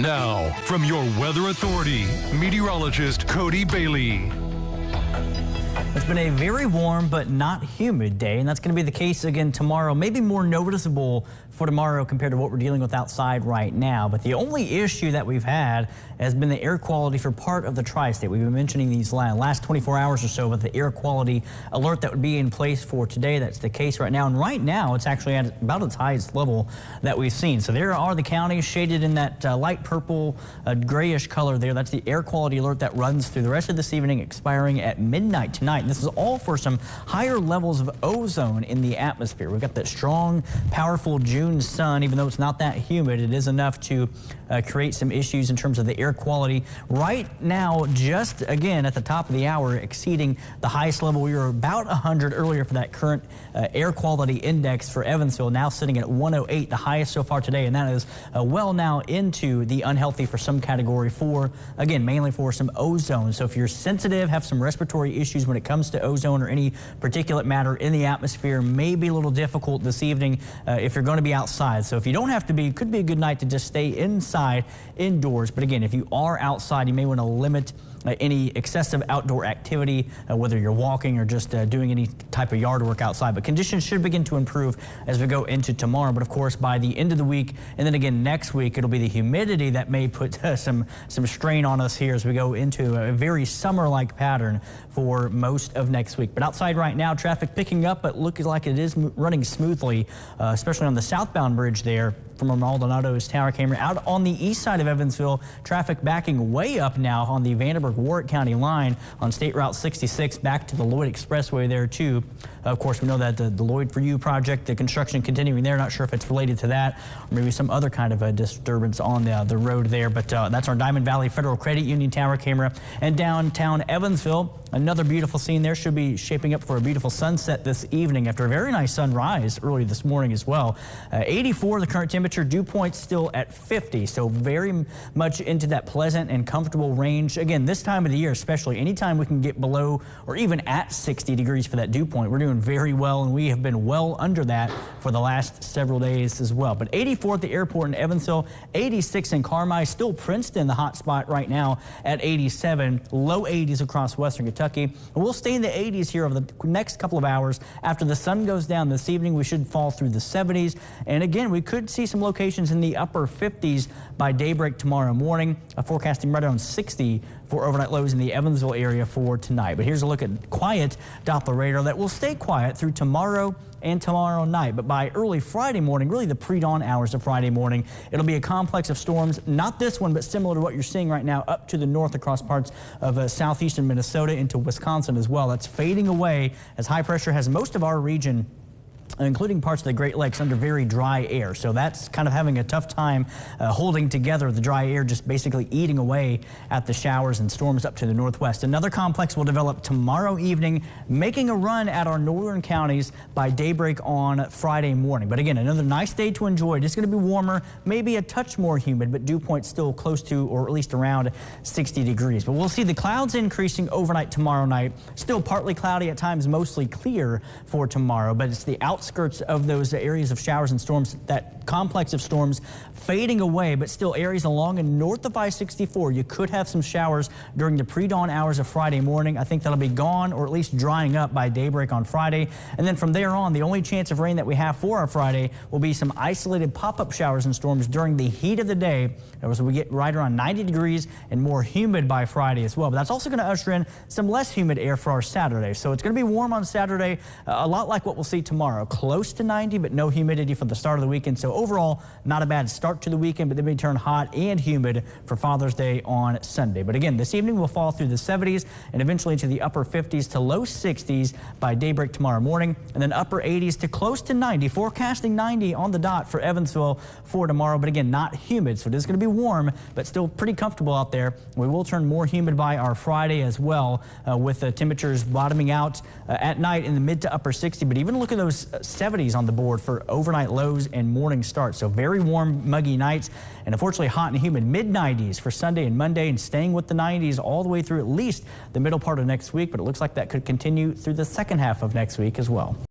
Now, from your weather authority, meteorologist Cody Bailey. It's been a very warm but not humid day, and that's going to be the case again tomorrow. Maybe more noticeable for tomorrow compared to what we're dealing with outside right now. But the only issue that we've had has been the air quality for part of the tri-state. We've been mentioning these last 24 hours or so with the air quality alert that would be in place for today. That's the case right now. And right now, it's actually at about its highest level that we've seen. So there are the counties shaded in that light purple, grayish color there. That's the air quality alert that runs through the rest of this evening, expiring at midnight tonight. And this is all for some higher levels of ozone in the atmosphere. We've got that strong, powerful June sun. Even though it's not that humid, it is enough to create some issues in terms of the air quality. Right now, just again at the top of the hour, exceeding the highest level. We were about 100 earlier for that current air quality index for Evansville, now sitting at 108, the highest so far today, and that is well now into the unhealthy for some category 4, again, mainly for some ozone. So if you're sensitive, have some respiratory issues when it comes to ozone or any particulate matter in the atmosphere, may be a little difficult this evening if you're going to be outside. So if you don't have to be, it could be a good night to just stay inside, indoors. But again, if you are outside, you may want to limit any excessive outdoor activity, whether you're walking or just doing any type of yard work outside. But conditions should begin to improve as we go into tomorrow. But of course, by the end of the week and then again next week, it'll be the humidity that may put some strain on us here as we go into a very summer-like pattern for most of next week. But outside right now, traffic picking up, but looking like it is running smoothly, especially on the southbound bridge there from our Maldonado's tower camera. Out on the east side of Evansville, traffic backing way up now on the Vanderburgh-Warwick County line on State Route 66 back to the Lloyd Expressway there too. Of course, we know that the Lloyd for You project, the construction continuing there. Not sure if it's related to that or maybe some other kind of a disturbance on the road there. But that's our Diamond Valley Federal Credit Union tower camera. And downtown Evansville, another beautiful scene there. Should be shaping up for a beautiful sunset this evening after a very nice sunrise early this morning as well. 84 the current temperature, dew point still at 50, so very much into that pleasant and comfortable range. Again, this time of the year especially, anytime we can get below or even at 60 degrees for that dew point, we're doing very well, and we have been well under that for the last several days as well. But 84 at the airport in Evansville, 86 in Carmi, still Princeton the hot spot right now at 87, low 80s across western Kentucky. And we'll stay in the 80s here over the next couple of hours. After the sun goes down this evening, we should fall through the 70s. And again, we could see some locations in the upper 50s by daybreak tomorrow morning. Forecasting right around 60 for overnight lows in the Evansville area for tonight. But here's a look at quiet Doppler radar that will stay quiet through tomorrow and tomorrow night. But by early Friday morning, really the pre-dawn hours of Friday morning, it'll be a complex of storms. Not this one, but similar to what you're seeing right now up to the north across parts of southeastern Minnesota into Wisconsin as well. That's fading away as high pressure has most of our region, including parts of the Great Lakes, under very dry air. So that's kind of having a tough time holding together. The dry air just basically eating away at the showers and storms up to the northwest. Another complex will develop tomorrow evening, making a run at our northern counties by daybreak on Friday morning. But again, another nice day to enjoy. It's going to be warmer, maybe a touch more humid, but dew point still close to or at least around 60 degrees. But we'll see the clouds increasing overnight tomorrow night. Still partly cloudy at times, mostly clear for tomorrow, but it's the outskirts of those areas of showers and storms, that complex of storms fading away, but still areas along and north of I-64. You could have some showers during the pre-dawn hours of Friday morning. I think that'll be gone or at least drying up by daybreak on Friday. And then from there on, the only chance of rain that we have for our Friday will be some isolated pop-up showers and storms during the heat of the day, as we get right around 90 degrees and more humid by Friday as well. But that's also going to usher in some less humid air for our Saturday. So it's going to be warm on Saturday, a lot like what we'll see tomorrow. Close to 90, but no humidity for the start of the weekend. So overall, not a bad start to the weekend, but then we turn hot and humid for Father's Day on Sunday. But again, this evening we'll fall through the 70s and eventually into the upper 50s to low 60s by daybreak tomorrow morning, and then upper 80s to close to 90. Forecasting 90 on the dot for Evansville for tomorrow, but again, not humid. So it is going to be warm, but still pretty comfortable out there. We will turn more humid by our Friday as well, with the temperatures bottoming out at night in the mid to upper 60. But even look at those 70s on the board for overnight lows and morning starts. So very warm, muggy nights, and unfortunately hot and humid mid-90s for Sunday and Monday, and staying with the 90s all the way through at least the middle part of next week. But it looks like that could continue through the second half of next week as well.